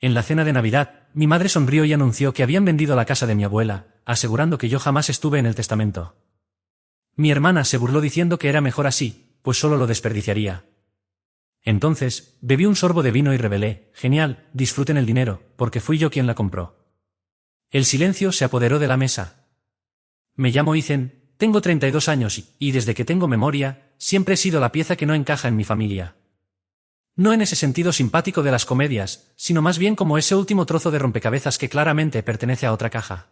En la cena de Navidad, mi madre sonrió y anunció que habían vendido la casa de mi abuela, asegurando que yo jamás estuve en el testamento. Mi hermana se burló diciendo que era mejor así, pues solo lo desperdiciaría. Entonces, bebí un sorbo de vino y revelé: genial, disfruten el dinero, porque fui yo quien la compró. El silencio se apoderó de la mesa. Me llamo Ethan, tengo 32 años y desde que tengo memoria, siempre he sido la pieza que no encaja en mi familia. No en ese sentido simpático de las comedias, sino más bien como ese último trozo de rompecabezas que claramente pertenece a otra caja.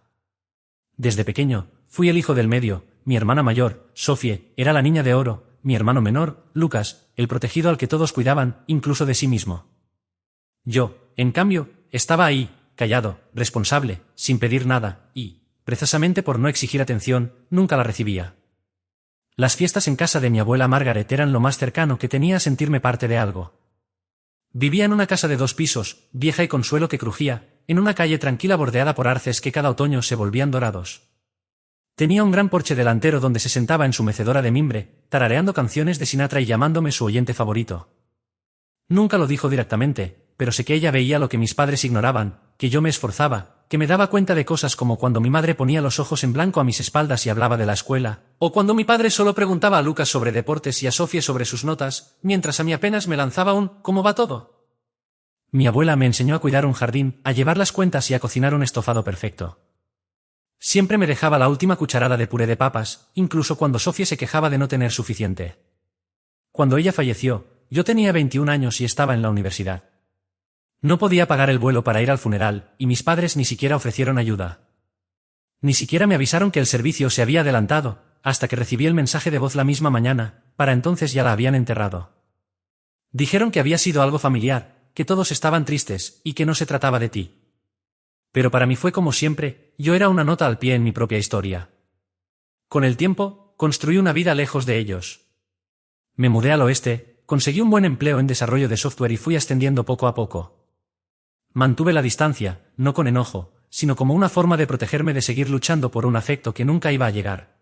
Desde pequeño, fui el hijo del medio, mi hermana mayor, Sophie, era la niña de oro, mi hermano menor, Lucas, el protegido al que todos cuidaban, incluso de sí mismo. Yo, en cambio, estaba ahí, callado, responsable, sin pedir nada, y, precisamente por no exigir atención, nunca la recibía. Las fiestas en casa de mi abuela Margaret eran lo más cercano que tenía a sentirme parte de algo. Vivía en una casa de 2 pisos, vieja y con suelo que crujía, en una calle tranquila bordeada por arces que cada otoño se volvían dorados. Tenía un gran porche delantero donde se sentaba en su mecedora de mimbre, tarareando canciones de Sinatra y llamándome su oyente favorito. Nunca lo dijo directamente, pero sé que ella veía lo que mis padres ignoraban, que yo me esforzaba, que me daba cuenta de cosas como cuando mi madre ponía los ojos en blanco a mis espaldas y hablaba de la escuela, o cuando mi padre solo preguntaba a Lucas sobre deportes y a Sofía sobre sus notas, mientras a mí apenas me lanzaba un ¿cómo va todo? Mi abuela me enseñó a cuidar un jardín, a llevar las cuentas y a cocinar un estofado perfecto. Siempre me dejaba la última cucharada de puré de papas, incluso cuando Sofía se quejaba de no tener suficiente. Cuando ella falleció, yo tenía 21 años y estaba en la universidad. No podía pagar el vuelo para ir al funeral, y mis padres ni siquiera ofrecieron ayuda. Ni siquiera me avisaron que el servicio se había adelantado, hasta que recibí el mensaje de voz la misma mañana, para entonces ya la habían enterrado. Dijeron que había sido algo familiar, que todos estaban tristes, y que no se trataba de ti. Pero para mí fue como siempre, yo era una nota al pie en mi propia historia. Con el tiempo, construí una vida lejos de ellos. Me mudé al oeste, conseguí un buen empleo en desarrollo de software y fui ascendiendo poco a poco. Mantuve la distancia, no con enojo, sino como una forma de protegerme de seguir luchando por un afecto que nunca iba a llegar.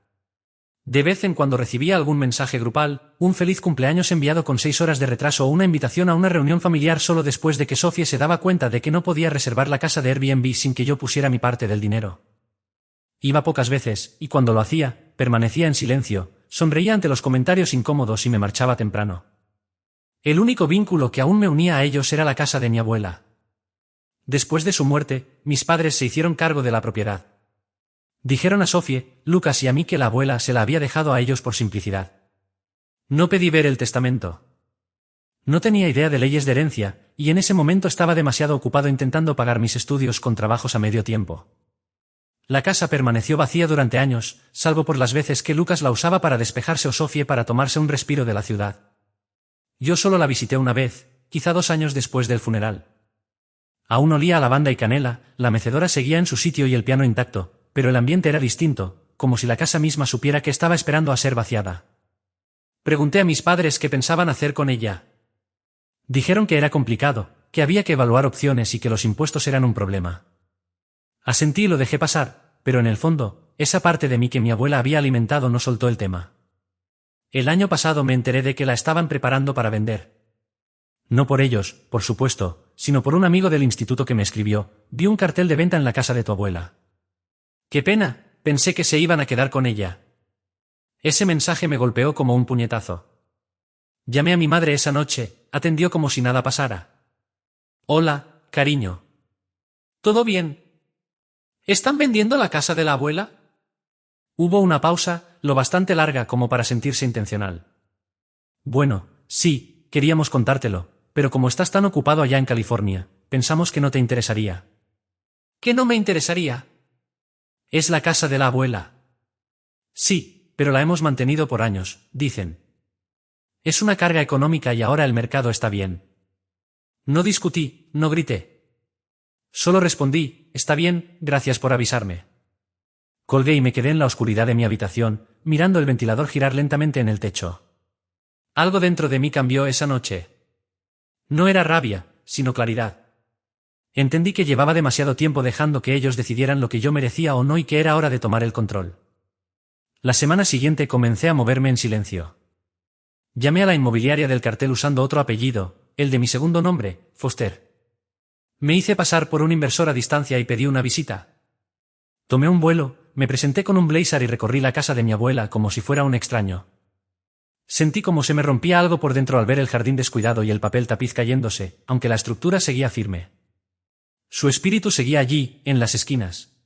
De vez en cuando recibía algún mensaje grupal, un feliz cumpleaños enviado con 6 horas de retraso o una invitación a una reunión familiar solo después de que Sofía se daba cuenta de que no podía reservar la casa de Airbnb sin que yo pusiera mi parte del dinero. Iba pocas veces, y cuando lo hacía, permanecía en silencio, sonreía ante los comentarios incómodos y me marchaba temprano. El único vínculo que aún me unía a ellos era la casa de mi abuela. Después de su muerte, mis padres se hicieron cargo de la propiedad. Dijeron a Sophie, Lucas y a mí que la abuela se la había dejado a ellos por simplicidad. No pedí ver el testamento. No tenía idea de leyes de herencia, y en ese momento estaba demasiado ocupado intentando pagar mis estudios con trabajos a medio tiempo. La casa permaneció vacía durante años, salvo por las veces que Lucas la usaba para despejarse o Sophie para tomarse un respiro de la ciudad. Yo solo la visité una vez, quizá 2 años después del funeral. Aún olía a lavanda y canela, la mecedora seguía en su sitio y el piano intacto, pero el ambiente era distinto, como si la casa misma supiera que estaba esperando a ser vaciada. Pregunté a mis padres qué pensaban hacer con ella. Dijeron que era complicado, que había que evaluar opciones y que los impuestos eran un problema. Asentí y lo dejé pasar, pero en el fondo, esa parte de mí que mi abuela había alimentado no soltó el tema. El año pasado me enteré de que la estaban preparando para vender. No por ellos, por supuesto, sino por un amigo del instituto que me escribió: vi un cartel de venta en la casa de tu abuela. ¡Qué pena! Pensé que se iban a quedar con ella. Ese mensaje me golpeó como un puñetazo. Llamé a mi madre esa noche, atendió como si nada pasara. Hola, cariño. ¿Todo bien? ¿Están vendiendo la casa de la abuela? Hubo una pausa, lo bastante larga como para sentirse intencional. Bueno, sí, queríamos contártelo, pero como estás tan ocupado allá en California, pensamos que no te interesaría. ¿Qué no me interesaría? Es la casa de la abuela. Sí, pero la hemos mantenido por años, dicen. Es una carga económica y ahora el mercado está bien. No discutí, no grité. Solo respondí: está bien, gracias por avisarme. Colgué y me quedé en la oscuridad de mi habitación, mirando el ventilador girar lentamente en el techo. Algo dentro de mí cambió esa noche. No era rabia, sino claridad. Entendí que llevaba demasiado tiempo dejando que ellos decidieran lo que yo merecía o no y que era hora de tomar el control. La semana siguiente comencé a moverme en silencio. Llamé a la inmobiliaria del cartel usando otro apellido, el de mi segundo nombre, Foster. Me hice pasar por un inversor a distancia y pedí una visita. Tomé un vuelo, me presenté con un blazer y recorrí la casa de mi abuela como si fuera un extraño. Sentí como se me rompía algo por dentro al ver el jardín descuidado y el papel tapiz cayéndose, aunque la estructura seguía firme. Su espíritu seguía allí, en las esquinas.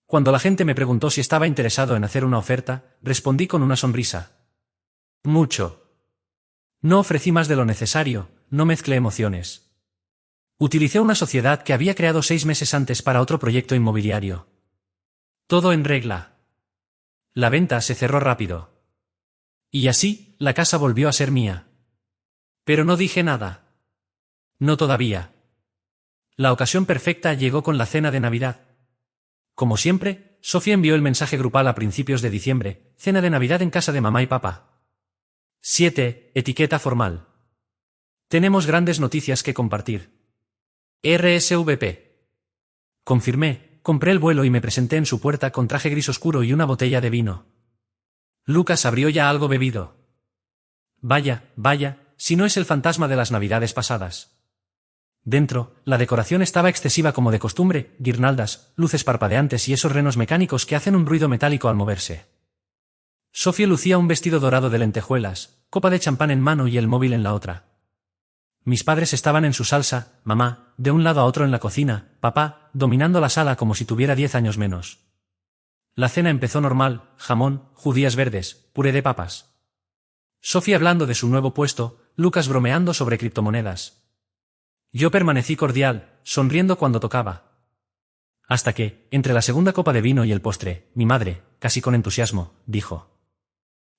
Cuando la gente me preguntó si estaba interesado en hacer una oferta, respondí con una sonrisa. Mucho. No ofrecí más de lo necesario, no mezclé emociones. Utilicé una sociedad que había creado 6 meses antes para otro proyecto inmobiliario. Todo en regla. La venta se cerró rápido. Y así, la casa volvió a ser mía. Pero no dije nada. No todavía. La ocasión perfecta llegó con la cena de Navidad. Como siempre, Sofía envió el mensaje grupal a principios de diciembre, cena de Navidad en casa de mamá y papá. 7. Etiqueta formal. Tenemos grandes noticias que compartir. RSVP. Confirmé, compré el vuelo y me presenté en su puerta con traje gris oscuro y una botella de vino. Lucas abrió ya algo bebido. Vaya, si no es el fantasma de las navidades pasadas. Dentro, la decoración estaba excesiva como de costumbre, guirnaldas, luces parpadeantes y esos renos mecánicos que hacen un ruido metálico al moverse. Sofía lucía un vestido dorado de lentejuelas, copa de champán en mano y el móvil en la otra. Mis padres estaban en su salsa, mamá, de un lado a otro en la cocina, papá, dominando la sala como si tuviera 10 años menos. La cena empezó normal, jamón, judías verdes, puré de papas. Sofía hablando de su nuevo puesto, Lucas bromeando sobre criptomonedas. Yo permanecí cordial, sonriendo cuando tocaba. Hasta que, entre la segunda copa de vino y el postre, mi madre, casi con entusiasmo, dijo: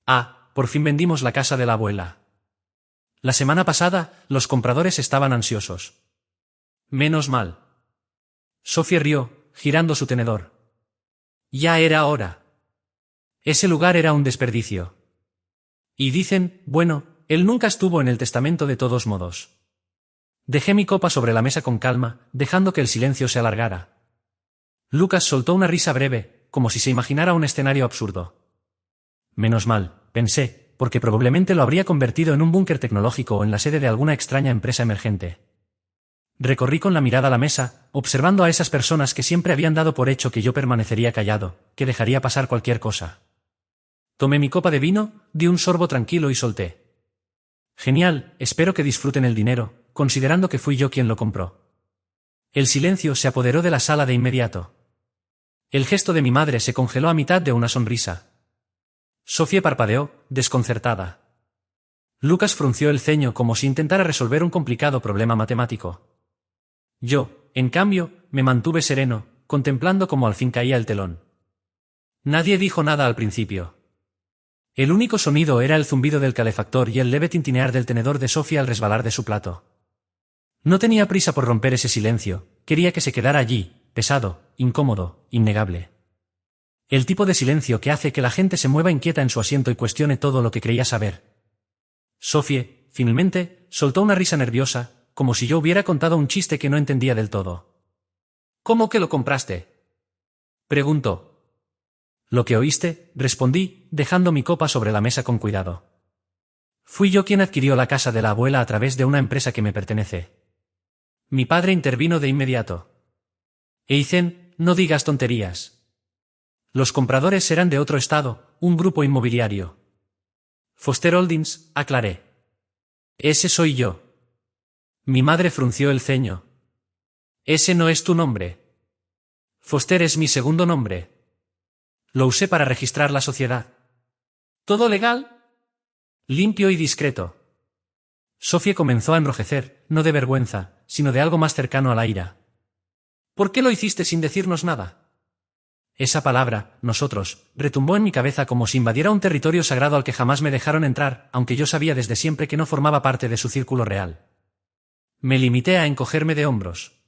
«Ah, por fin vendimos la casa de la abuela. La semana pasada, los compradores estaban ansiosos». «Menos mal». Sofía rió, girando su tenedor. Ya era hora. Ese lugar era un desperdicio. Y dicen, bueno, él nunca estuvo en el testamento de todos modos. Dejé mi copa sobre la mesa con calma, dejando que el silencio se alargara. Lucas soltó una risa breve, como si se imaginara un escenario absurdo. Menos mal, pensé, porque probablemente lo habría convertido en un búnker tecnológico o en la sede de alguna extraña empresa emergente. Recorrí con la mirada la mesa, observando a esas personas que siempre habían dado por hecho que yo permanecería callado, que dejaría pasar cualquier cosa. Tomé mi copa de vino, di un sorbo tranquilo y solté. Genial, espero que disfruten el dinero, considerando que fui yo quien lo compró. El silencio se apoderó de la sala de inmediato. El gesto de mi madre se congeló a mitad de una sonrisa. Sofía parpadeó, desconcertada. Lucas frunció el ceño como si intentara resolver un complicado problema matemático. Yo, en cambio, me mantuve sereno, contemplando cómo al fin caía el telón. Nadie dijo nada al principio. El único sonido era el zumbido del calefactor y el leve tintinear del tenedor de Sofía al resbalar de su plato. No tenía prisa por romper ese silencio, quería que se quedara allí, pesado, incómodo, innegable. El tipo de silencio que hace que la gente se mueva inquieta en su asiento y cuestione todo lo que creía saber. Sofía, finalmente, soltó una risa nerviosa, como si yo hubiera contado un chiste que no entendía del todo. «¿Cómo que lo compraste?», preguntó. «Lo que oíste», respondí, dejando mi copa sobre la mesa con cuidado. «Fui yo quien adquirió la casa de la abuela a través de una empresa que me pertenece». Mi padre intervino de inmediato. «Ethan, no digas tonterías. Los compradores eran de otro estado, un grupo inmobiliario». «Foster Holdings», aclaré. «Ese soy yo». Mi madre frunció el ceño. «Ese no es tu nombre». «Foster es mi segundo nombre. Lo usé para registrar la sociedad». «¿Todo legal?». «Limpio y discreto». Sofía comenzó a enrojecer, no de vergüenza, sino de algo más cercano a la ira. «¿Por qué lo hiciste sin decirnos nada?». Esa palabra, nosotros, retumbó en mi cabeza como si invadiera un territorio sagrado al que jamás me dejaron entrar, aunque yo sabía desde siempre que no formaba parte de su círculo real. Me limité a encogerme de hombros.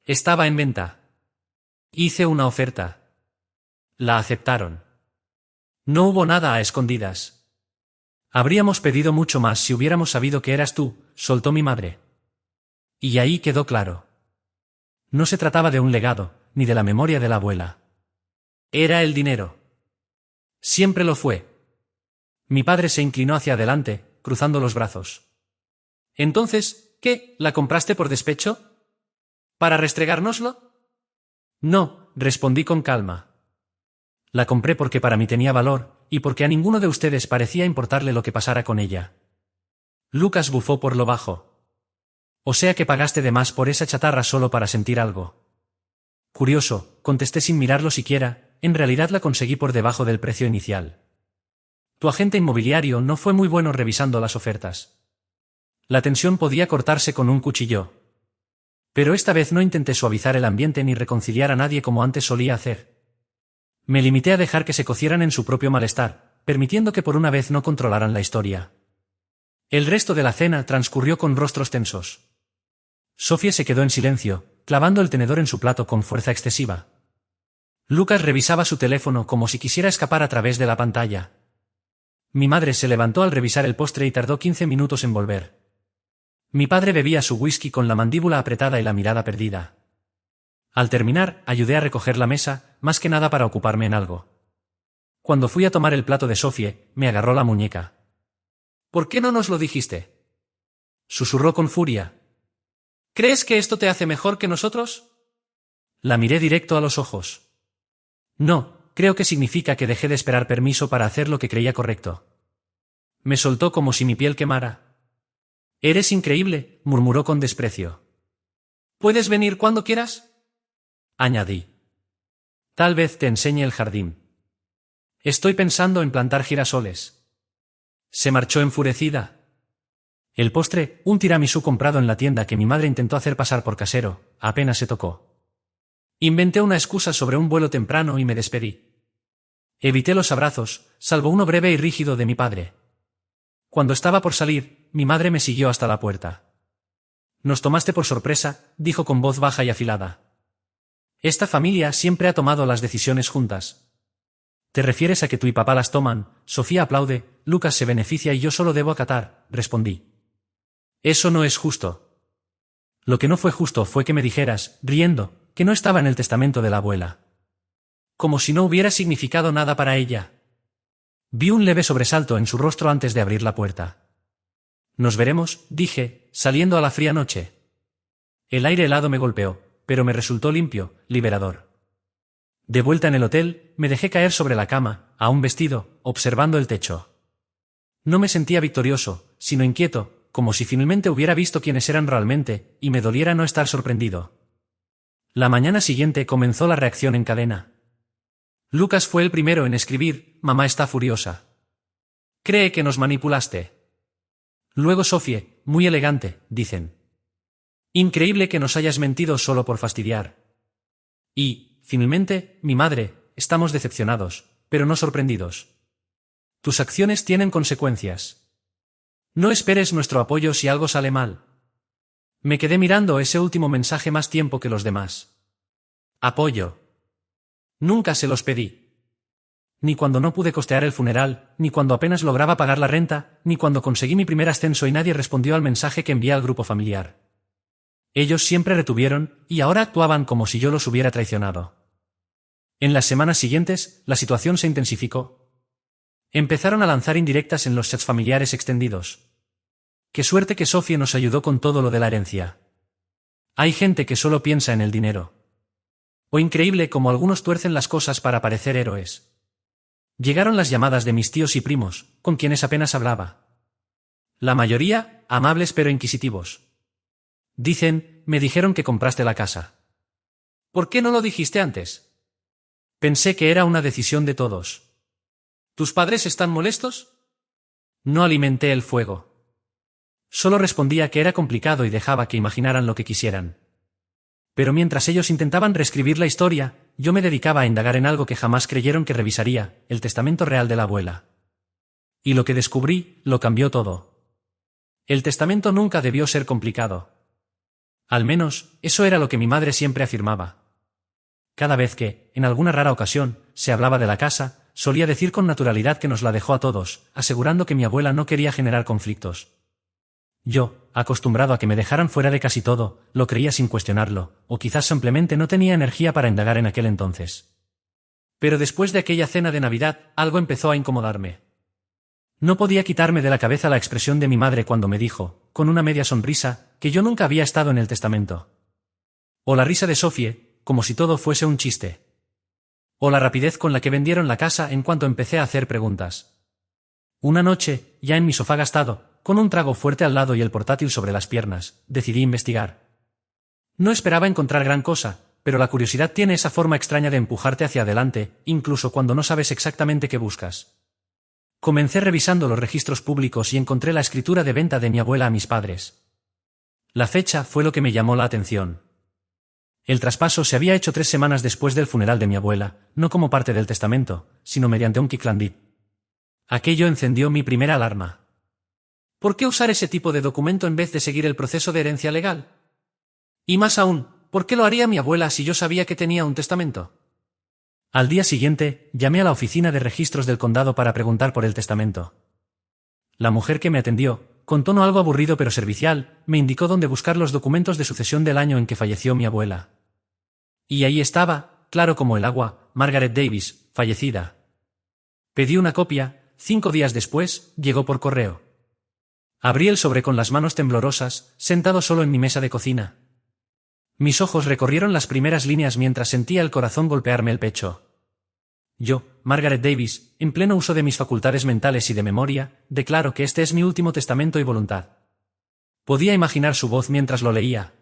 Estaba en venta. Hice una oferta. La aceptaron. No hubo nada a escondidas. Habríamos pedido mucho más si hubiéramos sabido que eras tú, soltó mi madre. Y ahí quedó claro. No se trataba de un legado, ni de la memoria de la abuela. Era el dinero. Siempre lo fue. Mi padre se inclinó hacia adelante, cruzando los brazos. Entonces, ¿qué? ¿La compraste por despecho? ¿Para restregárnoslo? No, respondí con calma. La compré porque para mí tenía valor, y porque a ninguno de ustedes parecía importarle lo que pasara con ella. Lucas bufó por lo bajo. O sea que pagaste de más por esa chatarra solo para sentir algo. Curioso, contesté sin mirarlo siquiera, en realidad la conseguí por debajo del precio inicial. Tu agente inmobiliario no fue muy bueno revisando las ofertas. La tensión podía cortarse con un cuchillo. Pero esta vez no intenté suavizar el ambiente ni reconciliar a nadie como antes solía hacer. Me limité a dejar que se cocieran en su propio malestar, permitiendo que por una vez no controlaran la historia. El resto de la cena transcurrió con rostros tensos. Sofía se quedó en silencio, clavando el tenedor en su plato con fuerza excesiva. Lucas revisaba su teléfono como si quisiera escapar a través de la pantalla. Mi madre se levantó al revisar el postre y tardó 15 minutos en volver. Mi padre bebía su whisky con la mandíbula apretada y la mirada perdida. Al terminar, ayudé a recoger la mesa, más que nada para ocuparme en algo. Cuando fui a tomar el plato de Sofía, me agarró la muñeca. ¿Por qué no nos lo dijiste? Susurró con furia. ¿Crees que esto te hace mejor que nosotros? La miré directo a los ojos. No, creo que significa que dejé de esperar permiso para hacer lo que creía correcto. Me soltó como si mi piel quemara. Eres increíble, murmuró con desprecio. ¿Puedes venir cuando quieras? Añadí. Tal vez te enseñe el jardín. Estoy pensando en plantar girasoles. Se marchó enfurecida. El postre, un tiramisú comprado en la tienda que mi madre intentó hacer pasar por casero, apenas se tocó. Inventé una excusa sobre un vuelo temprano y me despedí. Evité los abrazos, salvo uno breve y rígido de mi padre. Cuando estaba por salir, mi madre me siguió hasta la puerta. Nos tomaste por sorpresa, dijo con voz baja y afilada. Esta familia siempre ha tomado las decisiones juntas. ¿Te refieres a que tú y papá las toman? Sofía aplaude, Lucas se beneficia y yo solo debo acatar, respondí. Eso no es justo. Lo que no fue justo fue que me dijeras, riendo, que no estaba en el testamento de la abuela. Como si no hubiera significado nada para ella. Vi un leve sobresalto en su rostro antes de abrir la puerta. Nos veremos, dije, saliendo a la fría noche. El aire helado me golpeó, pero me resultó limpio, liberador. De vuelta en el hotel, me dejé caer sobre la cama, aún vestido, observando el techo. No me sentía victorioso, sino inquieto, como si finalmente hubiera visto quiénes eran realmente, y me doliera no estar sorprendido. La mañana siguiente comenzó la reacción en cadena. Lucas fue el primero en escribir, mamá está furiosa. Cree que nos manipulaste. Luego Sofía, muy elegante, dicen. Increíble que nos hayas mentido solo por fastidiar. Y, finalmente, mi madre, estamos decepcionados, pero no sorprendidos. Tus acciones tienen consecuencias. No esperes nuestro apoyo si algo sale mal. Me quedé mirando ese último mensaje más tiempo que los demás. Apoyo. Nunca se los pedí. Ni cuando no pude costear el funeral, ni cuando apenas lograba pagar la renta, ni cuando conseguí mi primer ascenso y nadie respondió al mensaje que envié al grupo familiar. Ellos siempre retuvieron, y ahora actuaban como si yo los hubiera traicionado. En las semanas siguientes, la situación se intensificó. Empezaron a lanzar indirectas en los chats familiares extendidos. Qué suerte que Sofía nos ayudó con todo lo de la herencia. Hay gente que solo piensa en el dinero. O increíble como algunos tuercen las cosas para parecer héroes. Llegaron las llamadas de mis tíos y primos, con quienes apenas hablaba. La mayoría, amables pero inquisitivos. Me dijeron que compraste la casa. ¿Por qué no lo dijiste antes? Pensé que era una decisión de todos. ¿Tus padres están molestos? No alimenté el fuego. Solo respondía que era complicado y dejaba que imaginaran lo que quisieran. Pero mientras ellos intentaban reescribir la historia, yo me dedicaba a indagar en algo que jamás creyeron que revisaría, el testamento real de la abuela. Y lo que descubrí, lo cambió todo. El testamento nunca debió ser complicado. Al menos, eso era lo que mi madre siempre afirmaba. Cada vez que, en alguna rara ocasión, se hablaba de la casa, solía decir con naturalidad que nos la dejó a todos, asegurando que mi abuela no quería generar conflictos. Yo, acostumbrado a que me dejaran fuera de casi todo, lo creía sin cuestionarlo, o quizás simplemente no tenía energía para indagar en aquel entonces. Pero después de aquella cena de Navidad, algo empezó a incomodarme. No podía quitarme de la cabeza la expresión de mi madre cuando me dijo, con una media sonrisa, que yo nunca había estado en el testamento. O la risa de Sophie, como si todo fuese un chiste. O la rapidez con la que vendieron la casa en cuanto empecé a hacer preguntas. Una noche, ya en mi sofá gastado, con un trago fuerte al lado y el portátil sobre las piernas, decidí investigar. No esperaba encontrar gran cosa, pero la curiosidad tiene esa forma extraña de empujarte hacia adelante, incluso cuando no sabes exactamente qué buscas. Comencé revisando los registros públicos y encontré la escritura de venta de mi abuela a mis padres. La fecha fue lo que me llamó la atención. El traspaso se había hecho 3 semanas después del funeral de mi abuela, no como parte del testamento, sino mediante un Quitclaim Deed. Aquello encendió mi primera alarma. ¿Por qué usar ese tipo de documento en vez de seguir el proceso de herencia legal? Y más aún, ¿por qué lo haría mi abuela si yo sabía que tenía un testamento? Al día siguiente, llamé a la oficina de registros del condado para preguntar por el testamento. La mujer que me atendió, con tono algo aburrido pero servicial, me indicó dónde buscar los documentos de sucesión del año en que falleció mi abuela. Y ahí estaba, claro como el agua, Margaret Davis, fallecida. Pedí una copia, 5 días después, llegó por correo. Abrí el sobre con las manos temblorosas, sentado solo en mi mesa de cocina. Mis ojos recorrieron las primeras líneas mientras sentía el corazón golpearme el pecho. Yo, Margaret Davis, en pleno uso de mis facultades mentales y de memoria, declaro que este es mi último testamento y voluntad. Podía imaginar su voz mientras lo leía.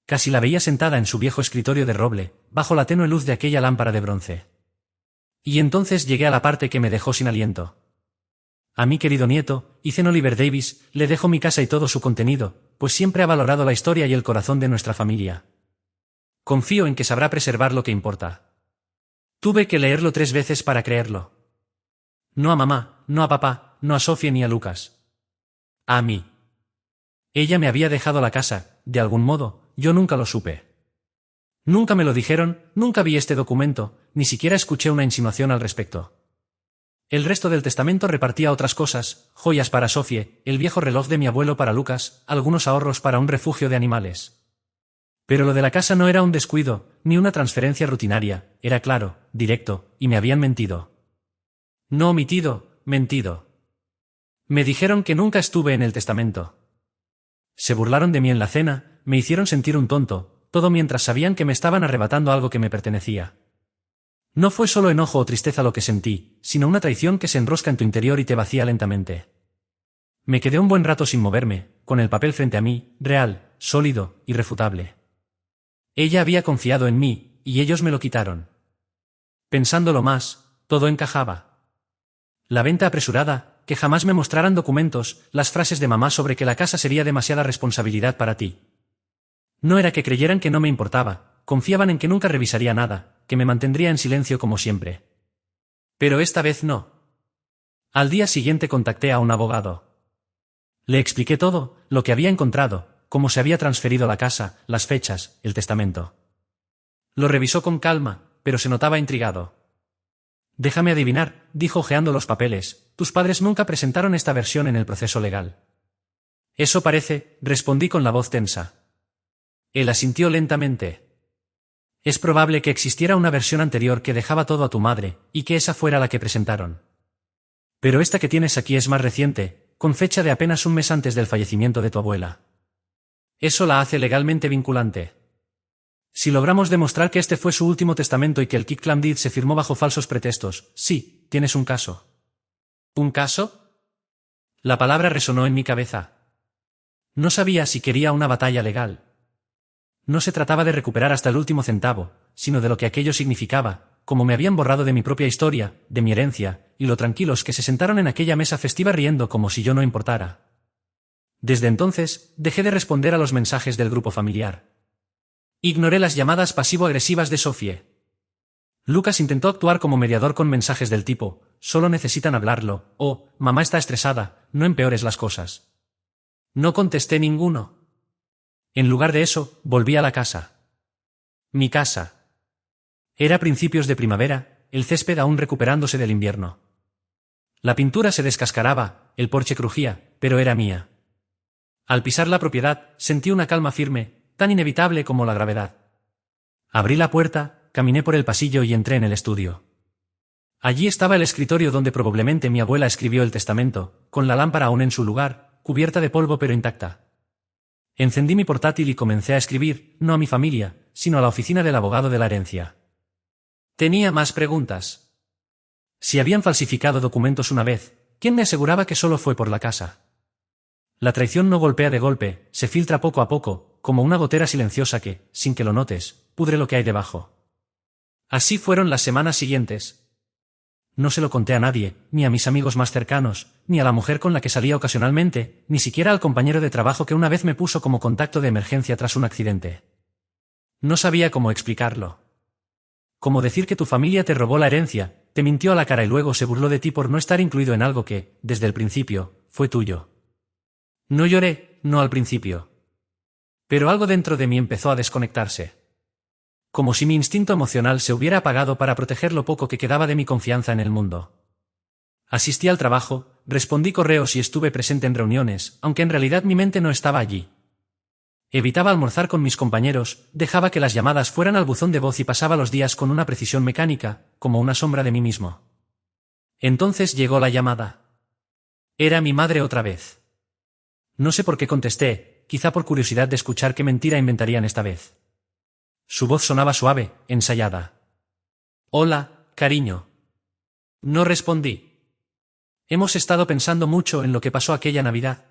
Casi la veía sentada en su viejo escritorio de roble, bajo la tenue luz de aquella lámpara de bronce. Y entonces llegué a la parte que me dejó sin aliento. A mi querido nieto, Ethan Oliver Davis, le dejo mi casa y todo su contenido, pues siempre ha valorado la historia y el corazón de nuestra familia. Confío en que sabrá preservar lo que importa. Tuve que leerlo 3 veces para creerlo. No a mamá, no a papá, no a Sophie ni a Lucas. A mí. Ella me había dejado la casa, de algún modo, yo nunca lo supe. Nunca me lo dijeron, nunca vi este documento, ni siquiera escuché una insinuación al respecto. El resto del testamento repartía otras cosas, joyas para Sophie, el viejo reloj de mi abuelo para Lucas, algunos ahorros para un refugio de animales. Pero lo de la casa no era un descuido, ni una transferencia rutinaria, era claro, directo, y me habían mentido. No omitido, mentido. Me dijeron que nunca estuve en el testamento. Se burlaron de mí en la cena, me hicieron sentir un tonto, todo mientras sabían que me estaban arrebatando algo que me pertenecía. No fue solo enojo o tristeza lo que sentí, sino una traición que se enrosca en tu interior y te vacía lentamente. Me quedé un buen rato sin moverme, con el papel frente a mí, real, sólido, irrefutable. Ella había confiado en mí, y ellos me lo quitaron. Pensándolo más, todo encajaba. La venta apresurada, que jamás me mostraran documentos, las frases de mamá sobre que la casa sería demasiada responsabilidad para ti. No era que creyeran que no me importaba, confiaban en que nunca revisaría nada, que me mantendría en silencio como siempre. Pero esta vez no. Al día siguiente contacté a un abogado. Le expliqué todo, lo que había encontrado, cómo se había transferido la casa, las fechas, el testamento. Lo revisó con calma, pero se notaba intrigado. Déjame adivinar, dijo hojeando los papeles, tus padres nunca presentaron esta versión en el proceso legal. Eso parece, respondí con la voz tensa. Él asintió lentamente. Es probable que existiera una versión anterior que dejaba todo a tu madre, y que esa fuera la que presentaron. Pero esta que tienes aquí es más reciente, con fecha de apenas un mes antes del fallecimiento de tu abuela. Eso la hace legalmente vinculante. Si logramos demostrar que este fue su último testamento y que el Quitclaim Deed se firmó bajo falsos pretextos, sí, tienes un caso. ¿Un caso? La palabra resonó en mi cabeza. No sabía si quería una batalla legal. No se trataba de recuperar hasta el último centavo, sino de lo que aquello significaba, como me habían borrado de mi propia historia, de mi herencia, y lo tranquilos que se sentaron en aquella mesa festiva riendo como si yo no importara. Desde entonces, dejé de responder a los mensajes del grupo familiar. Ignoré las llamadas pasivo-agresivas de Sophie. Lucas intentó actuar como mediador con mensajes del tipo, solo necesitan hablarlo, o, mamá está estresada, no empeores las cosas. No contesté ninguno. En lugar de eso, volví a la casa. Mi casa. Era principios de primavera, el césped aún recuperándose del invierno. La pintura se descascaraba, el porche crujía, pero era mía. Al pisar la propiedad, sentí una calma firme, tan inevitable como la gravedad. Abrí la puerta, caminé por el pasillo y entré en el estudio. Allí estaba el escritorio donde probablemente mi abuela escribió el testamento, con la lámpara aún en su lugar, cubierta de polvo pero intacta. Encendí mi portátil y comencé a escribir, no a mi familia, sino a la oficina del abogado de la herencia. Tenía más preguntas. Si habían falsificado documentos una vez, ¿quién me aseguraba que solo fue por la casa? La traición no golpea de golpe, se filtra poco a poco, como una gotera silenciosa que, sin que lo notes, pudre lo que hay debajo. Así fueron las semanas siguientes. No se lo conté a nadie, ni a mis amigos más cercanos, ni a la mujer con la que salía ocasionalmente, ni siquiera al compañero de trabajo que una vez me puso como contacto de emergencia tras un accidente. No sabía cómo explicarlo. Como decir que tu familia te robó la herencia, te mintió a la cara y luego se burló de ti por no estar incluido en algo que, desde el principio, fue tuyo. No lloré, no al principio. Pero algo dentro de mí empezó a desconectarse. Como si mi instinto emocional se hubiera apagado para proteger lo poco que quedaba de mi confianza en el mundo. Asistí al trabajo, respondí correos y estuve presente en reuniones, aunque en realidad mi mente no estaba allí. Evitaba almorzar con mis compañeros, dejaba que las llamadas fueran al buzón de voz y pasaba los días con una precisión mecánica, como una sombra de mí mismo. Entonces llegó la llamada. Era mi madre otra vez. No sé por qué contesté, quizá por curiosidad de escuchar qué mentira inventarían esta vez. Su voz sonaba suave, ensayada. Hola, cariño. No respondí. Hemos estado pensando mucho en lo que pasó aquella Navidad.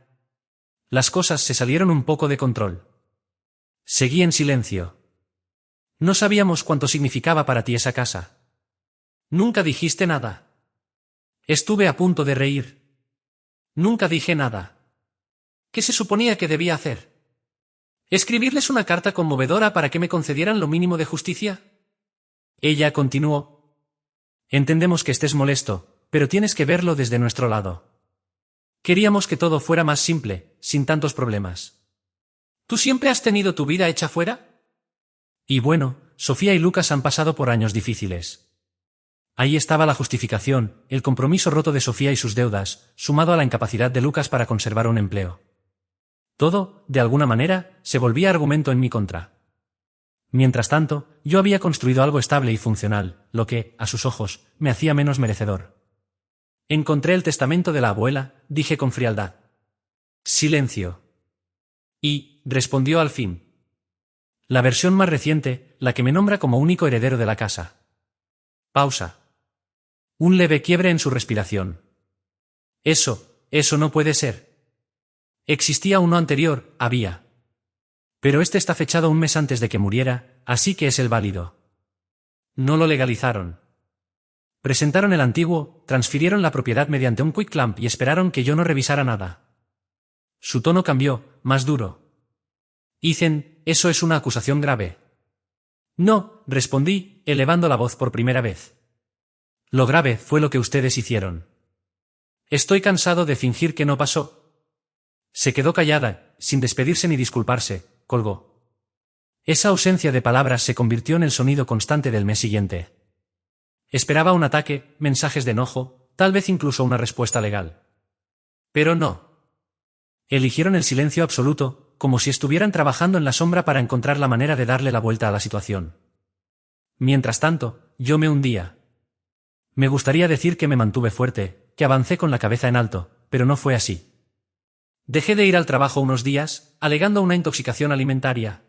Las cosas se salieron un poco de control. Seguí en silencio. No sabíamos cuánto significaba para ti esa casa. Nunca dijiste nada. Estuve a punto de reír. Nunca dije nada. ¿Qué se suponía que debía hacer? ¿Escribirles una carta conmovedora para que me concedieran lo mínimo de justicia? Ella continuó. Entendemos que estés molesto, pero tienes que verlo desde nuestro lado. Queríamos que todo fuera más simple, sin tantos problemas. ¿Tú siempre has tenido tu vida hecha fuera? Y bueno, Sofía y Lucas han pasado por años difíciles. Ahí estaba la justificación, el compromiso roto de Sofía y sus deudas, sumado a la incapacidad de Lucas para conservar un empleo. Todo, de alguna manera, se volvía argumento en mi contra. Mientras tanto, yo había construido algo estable y funcional, lo que, a sus ojos, me hacía menos merecedor. Encontré el testamento de la abuela, dije con frialdad. Silencio. Y, respondió al fin. La versión más reciente, la que me nombra como único heredero de la casa. Pausa. Un leve quiebre en su respiración. Eso no puede ser. Existía uno anterior, había. Pero este está fechado un mes antes de que muriera, así que es el válido. No lo legalizaron. Presentaron el antiguo, transfirieron la propiedad mediante un quick clamp y esperaron que yo no revisara nada. Su tono cambió, más duro. Ethan, eso es una acusación grave. No, respondí, elevando la voz por primera vez. Lo grave fue lo que ustedes hicieron. Estoy cansado de fingir que no pasó. Se quedó callada, sin despedirse ni disculparse, colgó. Esa ausencia de palabras se convirtió en el sonido constante del mes siguiente. Esperaba un ataque, mensajes de enojo, tal vez incluso una respuesta legal. Pero no. Eligieron el silencio absoluto, como si estuvieran trabajando en la sombra para encontrar la manera de darle la vuelta a la situación. Mientras tanto, yo me hundía. Me gustaría decir que me mantuve fuerte, que avancé con la cabeza en alto, pero no fue así. Dejé de ir al trabajo unos días, alegando una intoxicación alimentaria.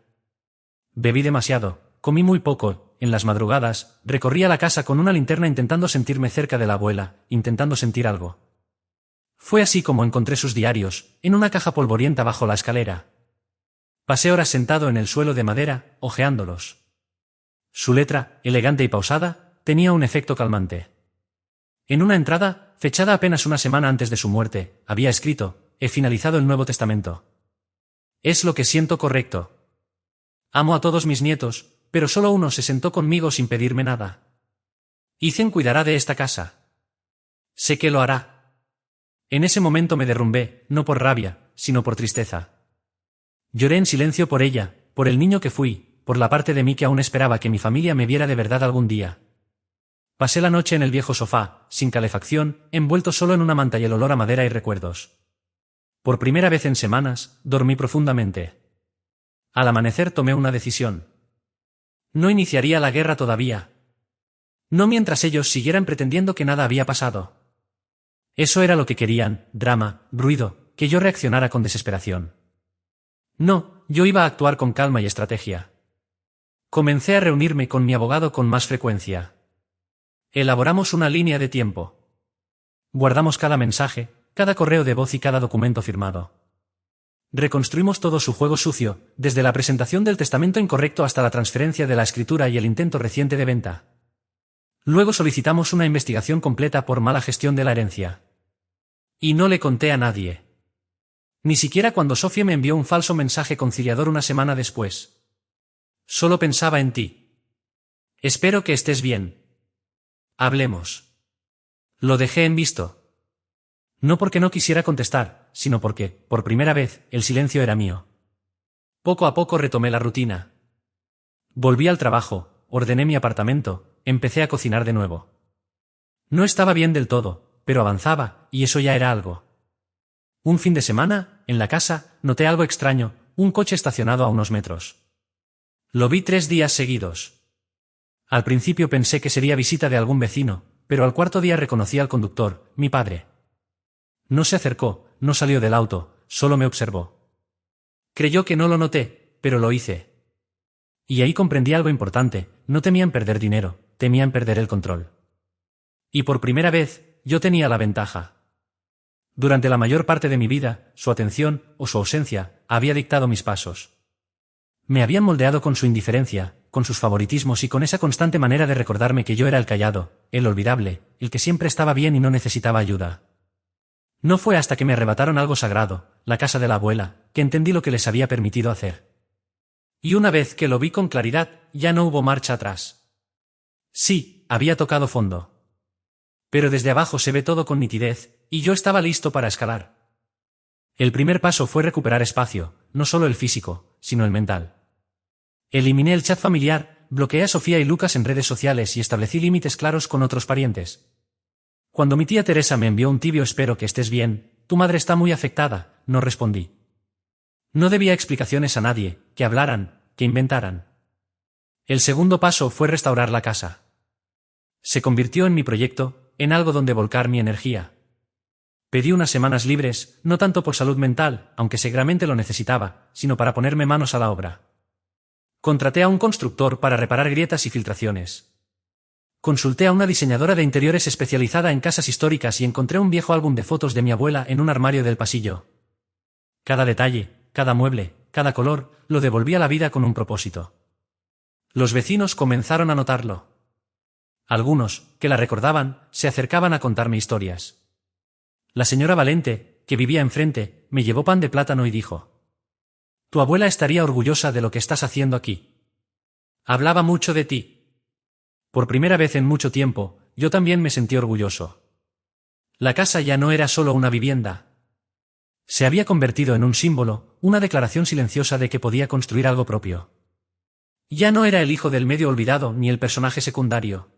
Bebí demasiado, comí muy poco, en las madrugadas, recorría la casa con una linterna intentando sentirme cerca de la abuela, intentando sentir algo. Fue así como encontré sus diarios, en una caja polvorienta bajo la escalera. Pasé horas sentado en el suelo de madera, hojeándolos. Su letra, elegante y pausada, tenía un efecto calmante. En una entrada, fechada apenas una semana antes de su muerte, había escrito: he finalizado el Nuevo Testamento. Es lo que siento correcto. Amo a todos mis nietos, pero solo uno se sentó conmigo sin pedirme nada. Ethan cuidará de esta casa. Sé que lo hará. En ese momento me derrumbé, no por rabia, sino por tristeza. Lloré en silencio por ella, por el niño que fui, por la parte de mí que aún esperaba que mi familia me viera de verdad algún día. Pasé la noche en el viejo sofá, sin calefacción, envuelto solo en una manta y el olor a madera y recuerdos. Por primera vez en semanas, dormí profundamente. Al amanecer tomé una decisión. No iniciaría la guerra todavía. No mientras ellos siguieran pretendiendo que nada había pasado. Eso era lo que querían, drama, ruido, que yo reaccionara con desesperación. No, yo iba a actuar con calma y estrategia. Comencé a reunirme con mi abogado con más frecuencia. Elaboramos una línea de tiempo. Guardamos cada mensaje, cada correo de voz y cada documento firmado. Reconstruimos todo su juego sucio, desde la presentación del testamento incorrecto hasta la transferencia de la escritura y el intento reciente de venta. Luego solicitamos una investigación completa por mala gestión de la herencia. Y no le conté a nadie. Ni siquiera cuando Sofía me envió un falso mensaje conciliador una semana después. Solo pensaba en ti. Espero que estés bien. Hablemos. Lo dejé en visto. No porque no quisiera contestar, sino porque, por primera vez, el silencio era mío. Poco a poco retomé la rutina. Volví al trabajo, ordené mi apartamento, empecé a cocinar de nuevo. No estaba bien del todo, pero avanzaba, y eso ya era algo. Un fin de semana, en la casa, noté algo extraño, un coche estacionado a unos metros. Lo vi 3 días seguidos. Al principio pensé que sería visita de algún vecino, pero al cuarto día reconocí al conductor, mi padre. No se acercó, no salió del auto, solo me observó. Creyó que no lo noté, pero lo hice. Y ahí comprendí algo importante, no temían perder dinero, temían perder el control. Y por primera vez, yo tenía la ventaja. Durante la mayor parte de mi vida, su atención, o su ausencia, había dictado mis pasos. Me habían moldeado con su indiferencia, con sus favoritismos y con esa constante manera de recordarme que yo era el callado, el olvidable, el que siempre estaba bien y no necesitaba ayuda. No fue hasta que me arrebataron algo sagrado, la casa de la abuela, que entendí lo que les había permitido hacer. Y una vez que lo vi con claridad, ya no hubo marcha atrás. Sí, había tocado fondo. Pero desde abajo se ve todo con nitidez, y yo estaba listo para escalar. El primer paso fue recuperar espacio, no solo el físico, sino el mental. Eliminé el chat familiar, bloqueé a Sofía y Lucas en redes sociales y establecí límites claros con otros parientes. Cuando mi tía Teresa me envió un tibio "espero que estés bien, tu madre está muy afectada", no respondí. No debía explicaciones a nadie, que hablaran, que inventaran. El segundo paso fue restaurar la casa. Se convirtió en mi proyecto, en algo donde volcar mi energía. Pedí unas semanas libres, no tanto por salud mental, aunque seguramente lo necesitaba, sino para ponerme manos a la obra. Contraté a un constructor para reparar grietas y filtraciones. Consulté a una diseñadora de interiores especializada en casas históricas y encontré un viejo álbum de fotos de mi abuela en un armario del pasillo. Cada detalle, cada mueble, cada color, lo devolví a la vida con un propósito. Los vecinos comenzaron a notarlo. Algunos, que la recordaban, se acercaban a contarme historias. La señora Valente, que vivía enfrente, me llevó pan de plátano y dijo: «Tu abuela estaría orgullosa de lo que estás haciendo aquí. Hablaba mucho de ti». Por primera vez en mucho tiempo, yo también me sentí orgulloso. La casa ya no era solo una vivienda. Se había convertido en un símbolo, una declaración silenciosa de que podía construir algo propio. Ya no era el hijo del medio olvidado ni el personaje secundario.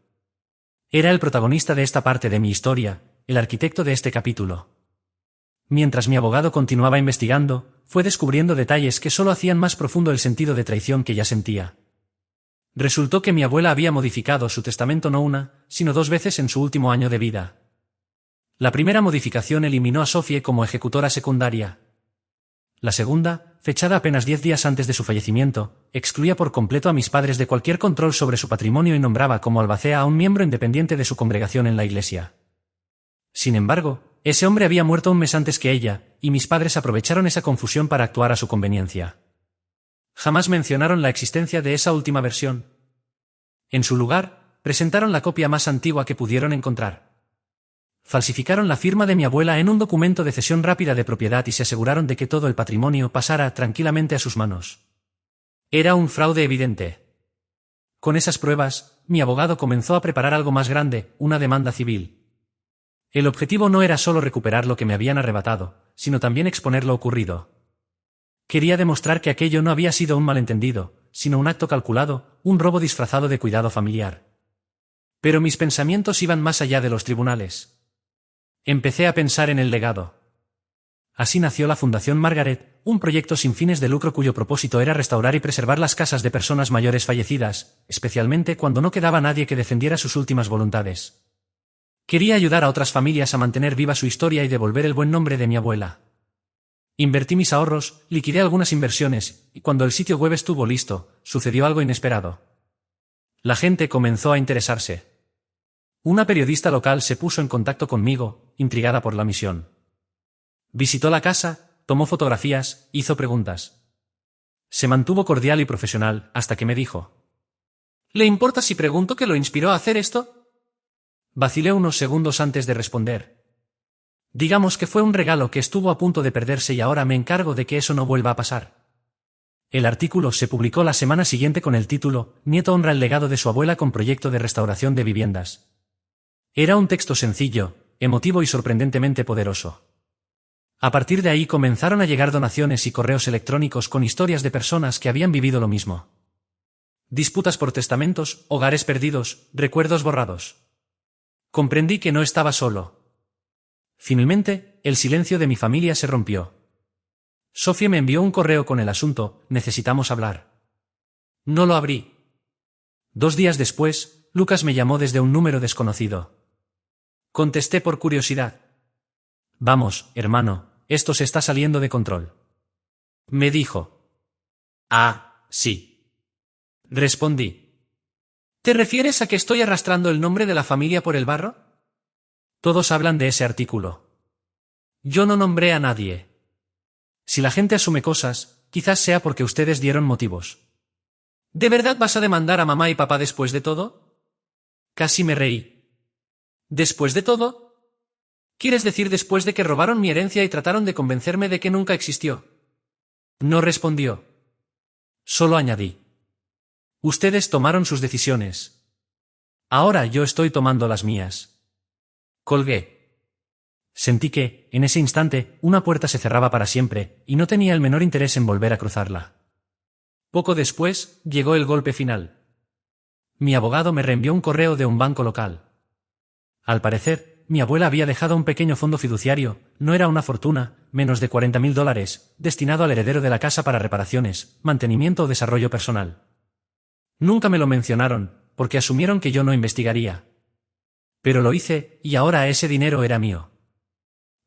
Era el protagonista de esta parte de mi historia, el arquitecto de este capítulo. Mientras mi abogado continuaba investigando, fue descubriendo detalles que solo hacían más profundo el sentido de traición que ya sentía. Resultó que mi abuela había modificado su testamento no una, sino 2 veces en su último año de vida. La primera modificación eliminó a Sofía como ejecutora secundaria. La segunda, fechada apenas 10 días antes de su fallecimiento, excluía por completo a mis padres de cualquier control sobre su patrimonio y nombraba como albacea a un miembro independiente de su congregación en la iglesia. Sin embargo, ese hombre había muerto un mes antes que ella, y mis padres aprovecharon esa confusión para actuar a su conveniencia. Jamás mencionaron la existencia de esa última versión. En su lugar, presentaron la copia más antigua que pudieron encontrar. Falsificaron la firma de mi abuela en un documento de cesión rápida de propiedad y se aseguraron de que todo el patrimonio pasara tranquilamente a sus manos. Era un fraude evidente. Con esas pruebas, mi abogado comenzó a preparar algo más grande, una demanda civil. El objetivo no era solo recuperar lo que me habían arrebatado, sino también exponer lo ocurrido. Quería demostrar que aquello no había sido un malentendido, sino un acto calculado, un robo disfrazado de cuidado familiar. Pero mis pensamientos iban más allá de los tribunales. Empecé a pensar en el legado. Así nació la Fundación Margaret, un proyecto sin fines de lucro cuyo propósito era restaurar y preservar las casas de personas mayores fallecidas, especialmente cuando no quedaba nadie que defendiera sus últimas voluntades. Quería ayudar a otras familias a mantener viva su historia y devolver el buen nombre de mi abuela. Invertí mis ahorros, liquidé algunas inversiones, y cuando el sitio web estuvo listo, sucedió algo inesperado. La gente comenzó a interesarse. Una periodista local se puso en contacto conmigo, intrigada por la misión. Visitó la casa, tomó fotografías, hizo preguntas. Se mantuvo cordial y profesional, hasta que me dijo: ¿Le importa si pregunto qué lo inspiró a hacer esto? Vacilé unos segundos antes de responder. Digamos que fue un regalo que estuvo a punto de perderse y ahora me encargo de que eso no vuelva a pasar. El artículo se publicó la semana siguiente con el título «Nieto honra el legado de su abuela con proyecto de restauración de viviendas». Era un texto sencillo, emotivo y sorprendentemente poderoso. A partir de ahí comenzaron a llegar donaciones y correos electrónicos con historias de personas que habían vivido lo mismo. Disputas por testamentos, hogares perdidos, recuerdos borrados. Comprendí que no estaba solo. Finalmente, el silencio de mi familia se rompió. Sophie me envió un correo con el asunto: necesitamos hablar. No lo abrí. 2 días después, Lucas me llamó desde un número desconocido. Contesté por curiosidad. Vamos, hermano, esto se está saliendo de control. Me dijo. Ah, sí. Respondí. ¿Te refieres a que estoy arrastrando el nombre de la familia por el barro? Todos hablan de ese artículo. Yo no nombré a nadie. Si la gente asume cosas, quizás sea porque ustedes dieron motivos. ¿De verdad vas a demandar a mamá y papá después de todo? Casi me reí. ¿Después de todo? ¿Quieres decir después de que robaron mi herencia y trataron de convencerme de que nunca existió? No respondió. Solo añadí. Ustedes tomaron sus decisiones. Ahora yo estoy tomando las mías. Colgué. Sentí que, en ese instante, una puerta se cerraba para siempre, y no tenía el menor interés en volver a cruzarla. Poco después, llegó el golpe final. Mi abogado me reenvió un correo de un banco local. Al parecer, mi abuela había dejado un pequeño fondo fiduciario, no era una fortuna, menos de $40.000, destinado al heredero de la casa para reparaciones, mantenimiento o desarrollo personal. Nunca me lo mencionaron, porque asumieron que yo no investigaría. Pero lo hice, y ahora ese dinero era mío.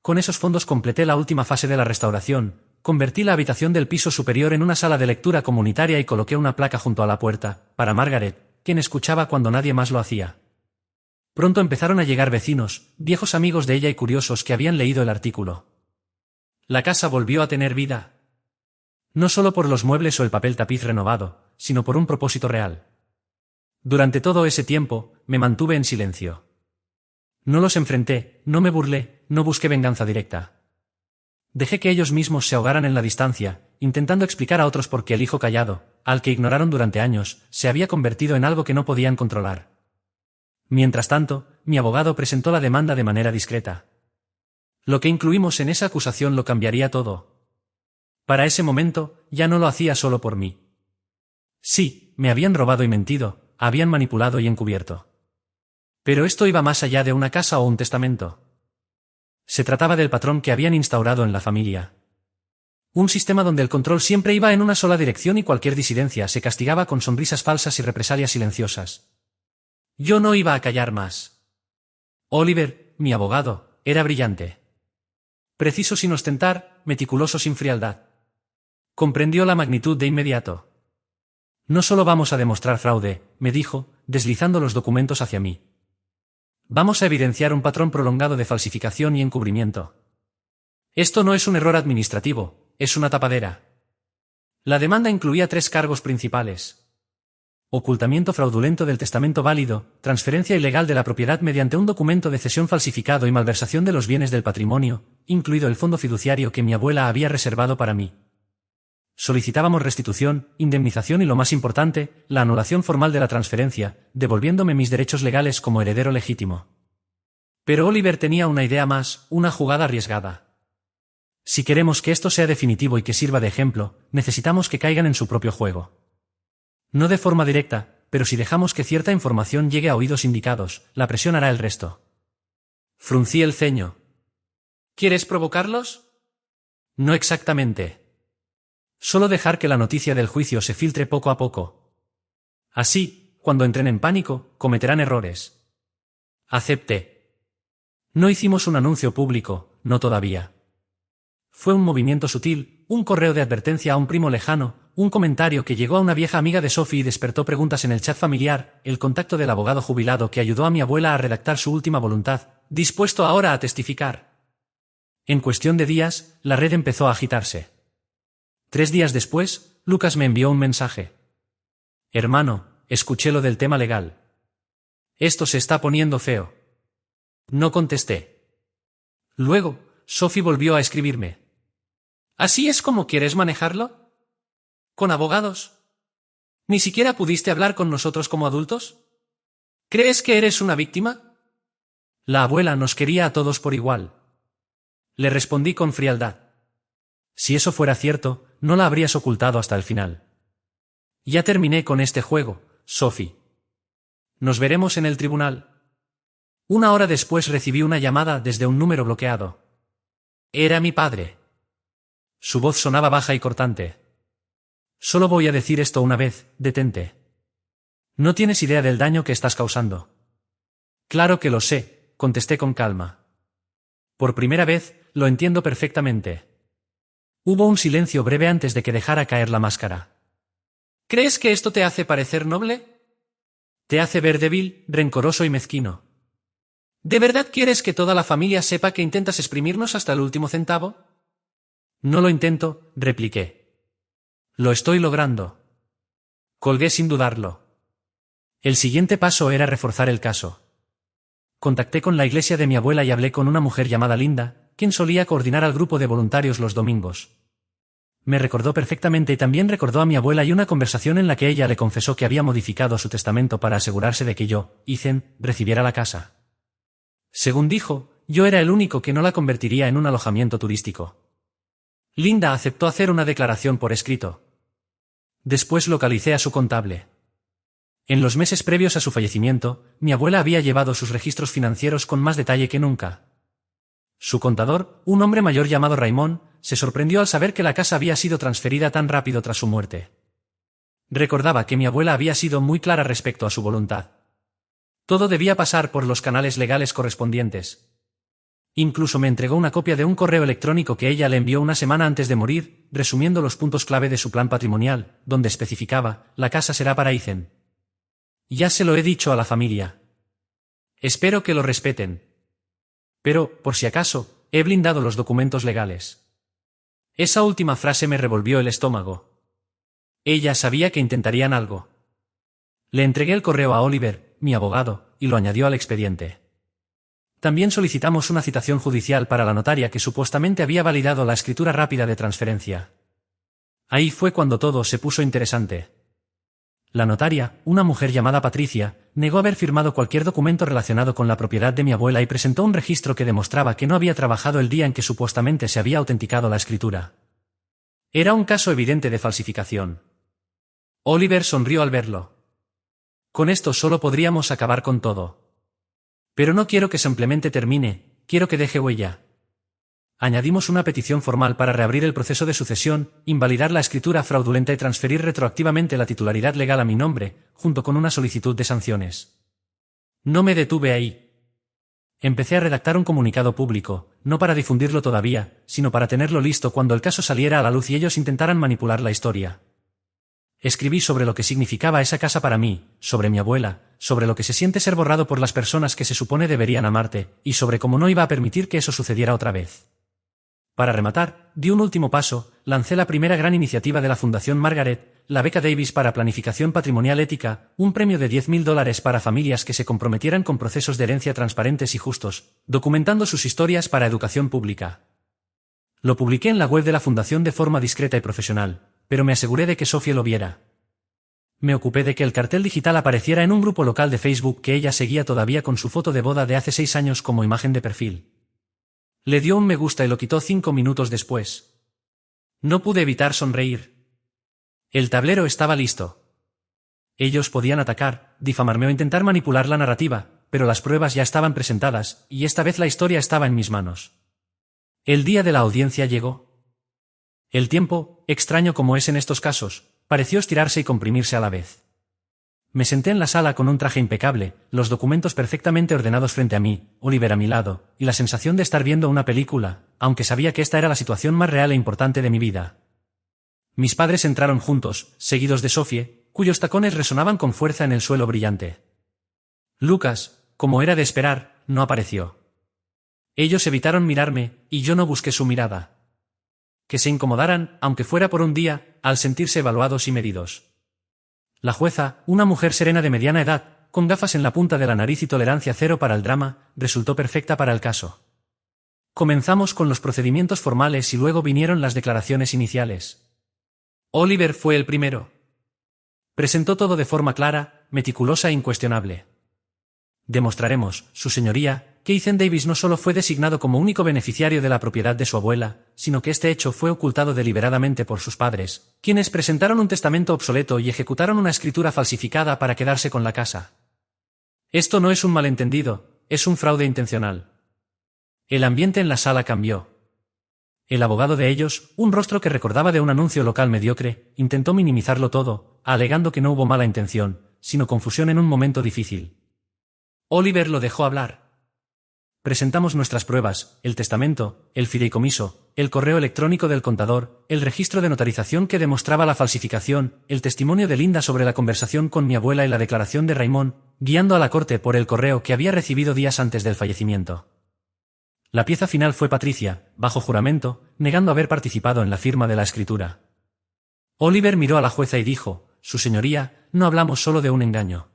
Con esos fondos completé la última fase de la restauración, convertí la habitación del piso superior en una sala de lectura comunitaria y coloqué una placa junto a la puerta, para Margaret, quien escuchaba cuando nadie más lo hacía. Pronto empezaron a llegar vecinos, viejos amigos de ella y curiosos que habían leído el artículo. La casa volvió a tener vida. No solo por los muebles o el papel tapiz renovado, sino por un propósito real. Durante todo ese tiempo, me mantuve en silencio. No los enfrenté, no me burlé, no busqué venganza directa. Dejé que ellos mismos se ahogaran en la distancia, intentando explicar a otros por qué el hijo callado, al que ignoraron durante años, se había convertido en algo que no podían controlar. Mientras tanto, mi abogado presentó la demanda de manera discreta. Lo que incluimos en esa acusación lo cambiaría todo. Para ese momento, ya no lo hacía solo por mí. Sí, me habían robado y mentido, habían manipulado y encubierto. Pero esto iba más allá de una casa o un testamento. Se trataba del patrón que habían instaurado en la familia. Un sistema donde el control siempre iba en una sola dirección y cualquier disidencia se castigaba con sonrisas falsas y represalias silenciosas. Yo no iba a callar más. Oliver, mi abogado, era brillante. Preciso sin ostentar, meticuloso sin frialdad. Comprendió la magnitud de inmediato. No solo vamos a demostrar fraude, me dijo, deslizando los documentos hacia mí. Vamos a evidenciar un patrón prolongado de falsificación y encubrimiento. Esto no es un error administrativo, es una tapadera. La demanda incluía 3 cargos principales. Ocultamiento fraudulento del testamento válido, transferencia ilegal de la propiedad mediante un documento de cesión falsificado y malversación de los bienes del patrimonio, incluido el fondo fiduciario que mi abuela había reservado para mí. Solicitábamos restitución, indemnización y lo más importante, la anulación formal de la transferencia, devolviéndome mis derechos legales como heredero legítimo. Pero Oliver tenía una idea más, una jugada arriesgada. Si queremos que esto sea definitivo y que sirva de ejemplo, necesitamos que caigan en su propio juego. No de forma directa, pero si dejamos que cierta información llegue a oídos indicados, la presión hará el resto. Fruncí el ceño. ¿Quieres provocarlos? No exactamente. Solo dejar que la noticia del juicio se filtre poco a poco. Así, cuando entren en pánico, cometerán errores. Acepté. No hicimos un anuncio público, no todavía. Fue un movimiento sutil, un correo de advertencia a un primo lejano, un comentario que llegó a una vieja amiga de Sophie y despertó preguntas en el chat familiar, el contacto del abogado jubilado que ayudó a mi abuela a redactar su última voluntad, dispuesto ahora a testificar. En cuestión de días, la red empezó a agitarse. 3 días después, Lucas me envió un mensaje. Hermano, escuché lo del tema legal. Esto se está poniendo feo. No contesté. Luego, Sophie volvió a escribirme. ¿Así es como quieres manejarlo? ¿Con abogados? ¿Ni siquiera pudiste hablar con nosotros como adultos? ¿Crees que eres una víctima? La abuela nos quería a todos por igual. Le respondí con frialdad. Si eso fuera cierto, no la habrías ocultado hasta el final. Ya terminé con este juego, Sophie. Nos veremos en el tribunal. 1 hora después recibí una llamada desde un número bloqueado. Era mi padre. Su voz sonaba baja y cortante. Solo voy a decir esto una vez, detente. No tienes idea del daño que estás causando. Claro que lo sé, contesté con calma. Por primera vez, lo entiendo perfectamente. Hubo un silencio breve antes de que dejara caer la máscara. ¿Crees que esto te hace parecer noble? Te hace ver débil, rencoroso y mezquino. ¿De verdad quieres que toda la familia sepa que intentas exprimirnos hasta el último centavo? No lo intento, repliqué. Lo estoy logrando. Colgué sin dudarlo. El siguiente paso era reforzar el caso. Contacté con la iglesia de mi abuela y hablé con una mujer llamada Linda, quien solía coordinar al grupo de voluntarios los domingos. Me recordó perfectamente y también recordó a mi abuela y una conversación en la que ella le confesó que había modificado su testamento para asegurarse de que yo, Ethan, recibiera la casa. Según dijo, yo era el único que no la convertiría en un alojamiento turístico. Linda aceptó hacer una declaración por escrito. Después localicé a su contable. En los meses previos a su fallecimiento, mi abuela había llevado sus registros financieros con más detalle que nunca. Su contador, un hombre mayor llamado Raymond, se sorprendió al saber que la casa había sido transferida tan rápido tras su muerte. Recordaba que mi abuela había sido muy clara respecto a su voluntad. Todo debía pasar por los canales legales correspondientes. Incluso me entregó una copia de un correo electrónico que ella le envió una semana antes de morir, resumiendo los puntos clave de su plan patrimonial, donde especificaba, la casa será para Ethan. Ya se lo he dicho a la familia. Espero que lo respeten. Pero, por si acaso, he blindado los documentos legales. Esa última frase me revolvió el estómago. Ella sabía que intentarían algo. Le entregué el correo a Oliver, mi abogado, y lo añadió al expediente. También solicitamos una citación judicial para la notaria que supuestamente había validado la escritura rápida de transferencia. Ahí fue cuando todo se puso interesante. La notaria, una mujer llamada Patricia, negó haber firmado cualquier documento relacionado con la propiedad de mi abuela y presentó un registro que demostraba que no había trabajado el día en que supuestamente se había autenticado la escritura. Era un caso evidente de falsificación. Oliver sonrió al verlo. Con esto solo podríamos acabar con todo. Pero no quiero que simplemente termine, quiero que deje huella. Añadimos una petición formal para reabrir el proceso de sucesión, invalidar la escritura fraudulenta y transferir retroactivamente la titularidad legal a mi nombre, junto con una solicitud de sanciones. No me detuve ahí. Empecé a redactar un comunicado público, no para difundirlo todavía, sino para tenerlo listo cuando el caso saliera a la luz y ellos intentaran manipular la historia. Escribí sobre lo que significaba esa casa para mí, sobre mi abuela, sobre lo que se siente ser borrado por las personas que se supone deberían amarte, y sobre cómo no iba a permitir que eso sucediera otra vez. Para rematar, di un último paso, lancé la primera gran iniciativa de la Fundación Margaret, la Beca Davis para Planificación Patrimonial Ética, un premio de $10.000 para familias que se comprometieran con procesos de herencia transparentes y justos, documentando sus historias para educación pública. Lo publiqué en la web de la Fundación de forma discreta y profesional, pero me aseguré de que Sofía lo viera. Me ocupé de que el cartel digital apareciera en un grupo local de Facebook que ella seguía todavía con su foto de boda de hace 6 años como imagen de perfil. Le dio un me gusta y lo quitó 5 minutos después. No pude evitar sonreír. El tablero estaba listo. Ellos podían atacar, difamarme o intentar manipular la narrativa, pero las pruebas ya estaban presentadas, y esta vez la historia estaba en mis manos. El día de la audiencia llegó. El tiempo, extraño como es en estos casos, pareció estirarse y comprimirse a la vez. Me senté en la sala con un traje impecable, los documentos perfectamente ordenados frente a mí, Oliver a mi lado, y la sensación de estar viendo una película, aunque sabía que esta era la situación más real e importante de mi vida. Mis padres entraron juntos, seguidos de Sophie, cuyos tacones resonaban con fuerza en el suelo brillante. Lucas, como era de esperar, no apareció. Ellos evitaron mirarme, y yo no busqué su mirada. Que se incomodaran, aunque fuera por un día, al sentirse evaluados y medidos. La jueza, una mujer serena de mediana edad, con gafas en la punta de la nariz y tolerancia cero para el drama, resultó perfecta para el caso. Comenzamos con los procedimientos formales y luego vinieron las declaraciones iniciales. Oliver fue el primero. Presentó todo de forma clara, meticulosa e incuestionable. Demostraremos, su señoría, que Ethan Davis no solo fue designado como único beneficiario de la propiedad de su abuela, sino que este hecho fue ocultado deliberadamente por sus padres, quienes presentaron un testamento obsoleto y ejecutaron una escritura falsificada para quedarse con la casa. Esto no es un malentendido, es un fraude intencional. El ambiente en la sala cambió. El abogado de ellos, un rostro que recordaba de un anuncio local mediocre, intentó minimizarlo todo, alegando que no hubo mala intención, sino confusión en un momento difícil. Oliver lo dejó hablar. Presentamos nuestras pruebas, el testamento, el fideicomiso, el correo electrónico del contador, el registro de notarización que demostraba la falsificación, el testimonio de Linda sobre la conversación con mi abuela y la declaración de Raymond, guiando a la corte por el correo que había recibido días antes del fallecimiento. La pieza final fue Patricia, bajo juramento, negando haber participado en la firma de la escritura. Oliver miró a la jueza y dijo, «Su señoría, no hablamos solo de un engaño.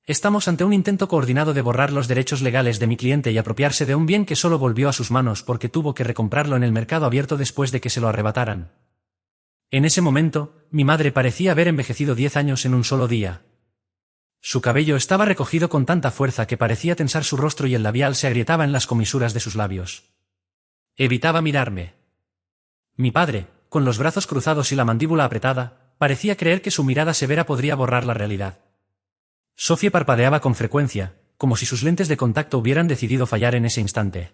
Estamos ante un intento coordinado de borrar los derechos legales de mi cliente y apropiarse de un bien que solo volvió a sus manos porque tuvo que recomprarlo en el mercado abierto después de que se lo arrebataran». En ese momento, mi madre parecía haber envejecido 10 años en un solo día. Su cabello estaba recogido con tanta fuerza que parecía tensar su rostro y el labial se agrietaba en las comisuras de sus labios. Evitaba mirarme. Mi padre, con los brazos cruzados y la mandíbula apretada, parecía creer que su mirada severa podría borrar la realidad. Sophie parpadeaba con frecuencia, como si sus lentes de contacto hubieran decidido fallar en ese instante.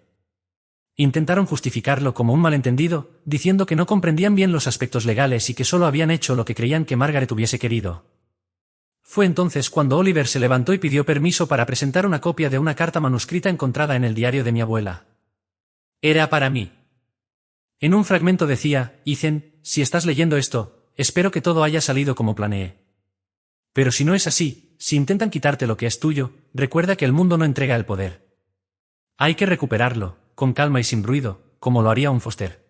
Intentaron justificarlo como un malentendido, diciendo que no comprendían bien los aspectos legales y que solo habían hecho lo que creían que Margaret hubiese querido. Fue entonces cuando Oliver se levantó y pidió permiso para presentar una copia de una carta manuscrita encontrada en el diario de mi abuela. Era para mí. En un fragmento decía, «Ethan, si estás leyendo esto, espero que todo haya salido como planeé. Pero si no es así, si intentan quitarte lo que es tuyo, recuerda que el mundo no entrega el poder. Hay que recuperarlo, con calma y sin ruido, como lo haría un Foster».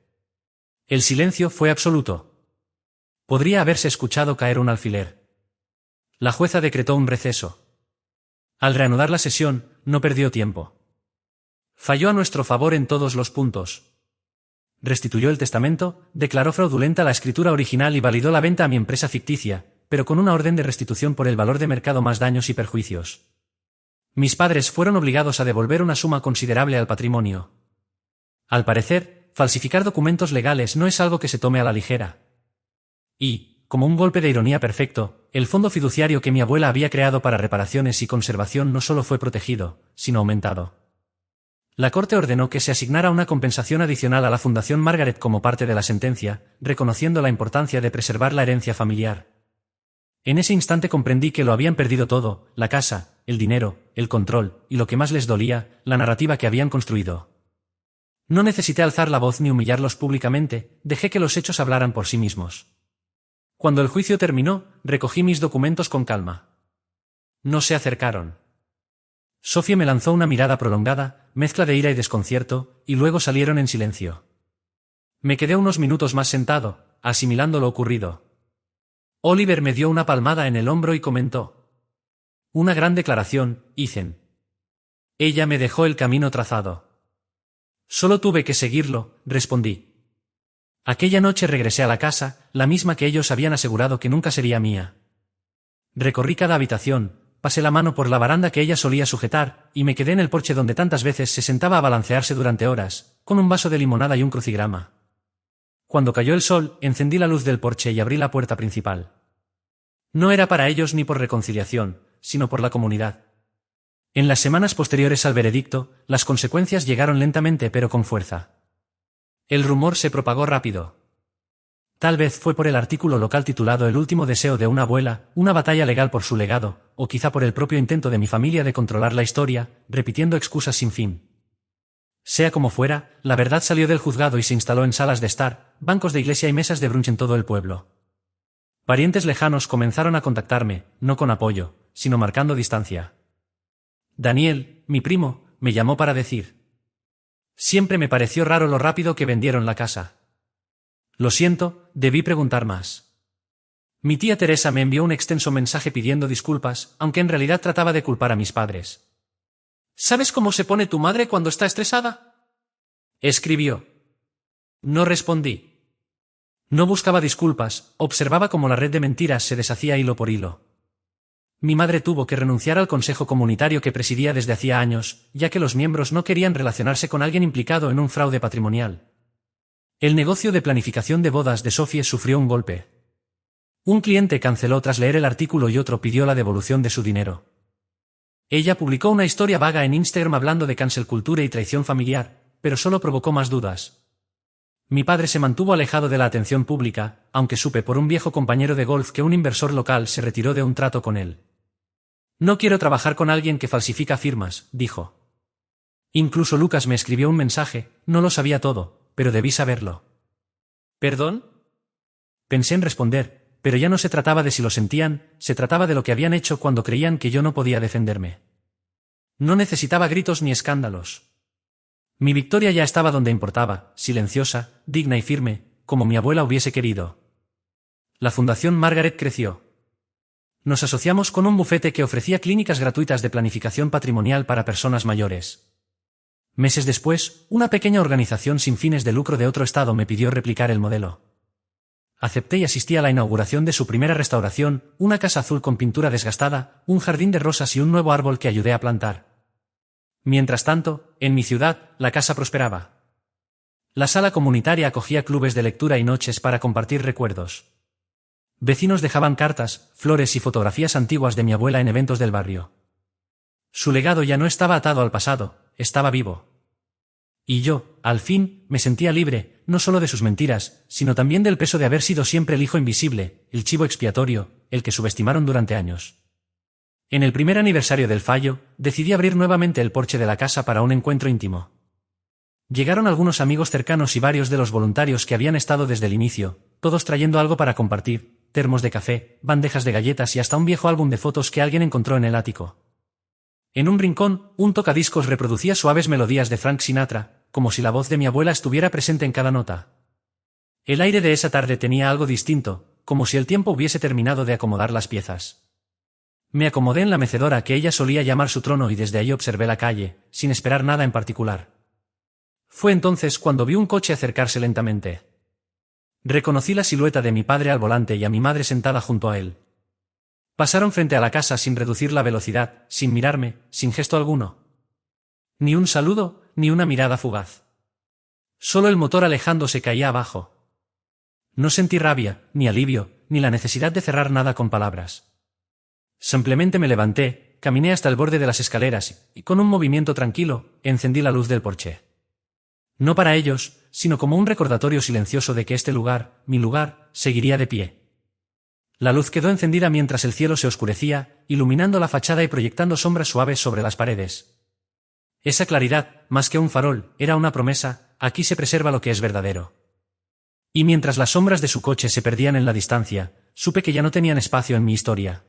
El silencio fue absoluto. Podría haberse escuchado caer un alfiler. La jueza decretó un receso. Al reanudar la sesión, no perdió tiempo. Falló a nuestro favor en todos los puntos. Restituyó el testamento, declaró fraudulenta la escritura original y validó la venta a mi empresa ficticia, pero con una orden de restitución por el valor de mercado más daños y perjuicios. Mis padres fueron obligados a devolver una suma considerable al patrimonio. Al parecer, falsificar documentos legales no es algo que se tome a la ligera. Y, como un golpe de ironía perfecto, el fondo fiduciario que mi abuela había creado para reparaciones y conservación no solo fue protegido, sino aumentado. La Corte ordenó que se asignara una compensación adicional a la Fundación Margaret como parte de la sentencia, reconociendo la importancia de preservar la herencia familiar. En ese instante comprendí que lo habían perdido todo, la casa, el dinero, el control, y lo que más les dolía, la narrativa que habían construido. No necesité alzar la voz ni humillarlos públicamente, dejé que los hechos hablaran por sí mismos. Cuando el juicio terminó, recogí mis documentos con calma. No se acercaron. Sophie me lanzó una mirada prolongada, mezcla de ira y desconcierto, y luego salieron en silencio. Me quedé unos minutos más sentado, asimilando lo ocurrido. Oliver me dio una palmada en el hombro y comentó: «Una gran declaración, Ethan. Ella me dejó el camino trazado». «Solo tuve que seguirlo», respondí. Aquella noche regresé a la casa, la misma que ellos habían asegurado que nunca sería mía. Recorrí cada habitación, pasé la mano por la baranda que ella solía sujetar, y me quedé en el porche donde tantas veces se sentaba a balancearse durante horas, con un vaso de limonada y un crucigrama. Cuando cayó el sol, encendí la luz del porche y abrí la puerta principal. No era para ellos ni por reconciliación, sino por la comunidad. En las semanas posteriores al veredicto, las consecuencias llegaron lentamente pero con fuerza. El rumor se propagó rápido. Tal vez fue por el artículo local titulado El último deseo de una abuela, una batalla legal por su legado, o quizá por el propio intento de mi familia de controlar la historia, repitiendo excusas sin fin. Sea como fuera, la verdad salió del juzgado y se instaló en salas de estar, bancos de iglesia y mesas de brunch en todo el pueblo. Parientes lejanos comenzaron a contactarme, no con apoyo, sino marcando distancia. Daniel, mi primo, me llamó para decir: siempre me pareció raro lo rápido que vendieron la casa. Lo siento, debí preguntar más. Mi tía Teresa me envió un extenso mensaje pidiendo disculpas, aunque en realidad trataba de culpar a mis padres. ¿Sabes cómo se pone tu madre cuando está estresada?, escribió. No respondí. No buscaba disculpas, observaba cómo la red de mentiras se deshacía hilo por hilo. Mi madre tuvo que renunciar al consejo comunitario que presidía desde hacía años, ya que los miembros no querían relacionarse con alguien implicado en un fraude patrimonial. El negocio de planificación de bodas de Sophie sufrió un golpe. Un cliente canceló tras leer el artículo y otro pidió la devolución de su dinero. Ella publicó una historia vaga en Instagram hablando de cancel culture y traición familiar, pero solo provocó más dudas. Mi padre se mantuvo alejado de la atención pública, aunque supe por un viejo compañero de golf que un inversor local se retiró de un trato con él. No quiero trabajar con alguien que falsifica firmas, dijo. Incluso Lucas me escribió un mensaje, no lo sabía todo, pero debí saberlo. ¿Perdón? Pensé en responder, pero ya no se trataba de si lo sentían, se trataba de lo que habían hecho cuando creían que yo no podía defenderme. No necesitaba gritos ni escándalos. Mi victoria ya estaba donde importaba, silenciosa, digna y firme, como mi abuela hubiese querido. La Fundación Margaret creció. Nos asociamos con un bufete que ofrecía clínicas gratuitas de planificación patrimonial para personas mayores. Meses después, una pequeña organización sin fines de lucro de otro estado me pidió replicar el modelo. Acepté y asistí a la inauguración de su primera restauración, una casa azul con pintura desgastada, un jardín de rosas y un nuevo árbol que ayudé a plantar. Mientras tanto, en mi ciudad, la casa prosperaba. La sala comunitaria acogía clubes de lectura y noches para compartir recuerdos. Vecinos dejaban cartas, flores y fotografías antiguas de mi abuela en eventos del barrio. Su legado ya no estaba atado al pasado, estaba vivo. Y yo, al fin, me sentía libre, no solo de sus mentiras, sino también del peso de haber sido siempre el hijo invisible, el chivo expiatorio, el que subestimaron durante años. En el primer aniversario del fallo, decidí abrir nuevamente el porche de la casa para un encuentro íntimo. Llegaron algunos amigos cercanos y varios de los voluntarios que habían estado desde el inicio, todos trayendo algo para compartir, termos de café, bandejas de galletas y hasta un viejo álbum de fotos que alguien encontró en el ático. En un rincón, un tocadiscos reproducía suaves melodías de Frank Sinatra, como si la voz de mi abuela estuviera presente en cada nota. El aire de esa tarde tenía algo distinto, como si el tiempo hubiese terminado de acomodar las piezas. Me acomodé en la mecedora que ella solía llamar su trono y desde ahí observé la calle, sin esperar nada en particular. Fue entonces cuando vi un coche acercarse lentamente. Reconocí la silueta de mi padre al volante y a mi madre sentada junto a él. Pasaron frente a la casa sin reducir la velocidad, sin mirarme, sin gesto alguno. Ni un saludo, ni una mirada fugaz. Solo el motor alejándose caía abajo. No sentí rabia, ni alivio, ni la necesidad de cerrar nada con palabras. Simplemente me levanté, caminé hasta el borde de las escaleras y, con un movimiento tranquilo, encendí la luz del porche. No para ellos, sino como un recordatorio silencioso de que este lugar, mi lugar, seguiría de pie. La luz quedó encendida mientras el cielo se oscurecía, iluminando la fachada y proyectando sombras suaves sobre las paredes. Esa claridad, más que un farol, era una promesa: aquí se preserva lo que es verdadero. Y mientras las sombras de su coche se perdían en la distancia, supe que ya no tenían espacio en mi historia.